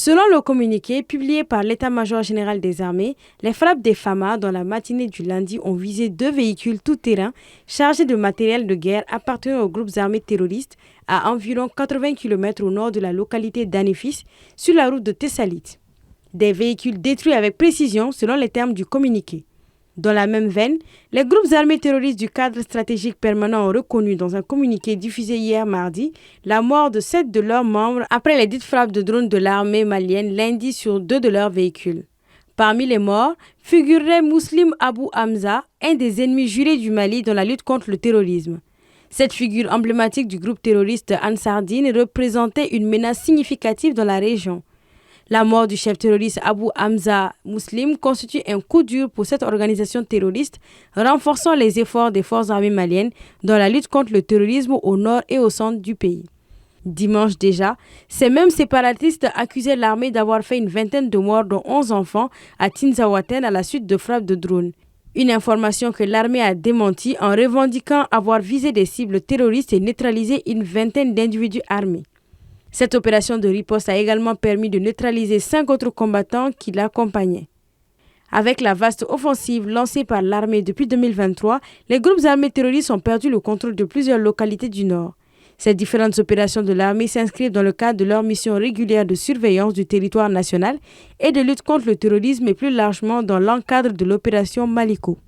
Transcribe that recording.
Selon le communiqué publié par l'état-major général des armées, les frappes des FAMA dans la matinée du lundi ont visé 2 véhicules tout-terrain chargés de matériel de guerre appartenant aux groupes armés terroristes à environ 80 km au nord de la localité d'Anefis, sur la route de Tessalit. Des véhicules détruits avec précision selon les termes du communiqué. Dans la même veine, les groupes armés terroristes du cadre stratégique permanent ont reconnu dans un communiqué diffusé hier mardi la mort de 7 de leurs membres après les dites frappes de drones de l'armée malienne lundi sur 2 de leurs véhicules. Parmi les morts figurerait Muslim Abou Hamza, un des ennemis jurés du Mali dans la lutte contre le terrorisme. Cette figure emblématique du groupe terroriste Ansar Dine représentait une menace significative dans la région. La mort du chef terroriste Abou Hamza Muslim constitue un coup dur pour cette organisation terroriste, renforçant les efforts des forces armées maliennes dans la lutte contre le terrorisme au nord et au centre du pays. Dimanche déjà, ces mêmes séparatistes accusaient l'armée d'avoir fait une vingtaine de morts dont 11 enfants à Tinzaouaten à la suite de frappes de drones. Une information que l'armée a démentie en revendiquant avoir visé des cibles terroristes et neutralisé une vingtaine d'individus armés. Cette opération de riposte a également permis de neutraliser 5 autres combattants qui l'accompagnaient. Avec la vaste offensive lancée par l'armée depuis 2023, les groupes armés terroristes ont perdu le contrôle de plusieurs localités du Nord. Ces différentes opérations de l'armée s'inscrivent dans le cadre de leur mission régulière de surveillance du territoire national et de lutte contre le terrorisme et plus largement dans l'encadre de l'opération Maliko.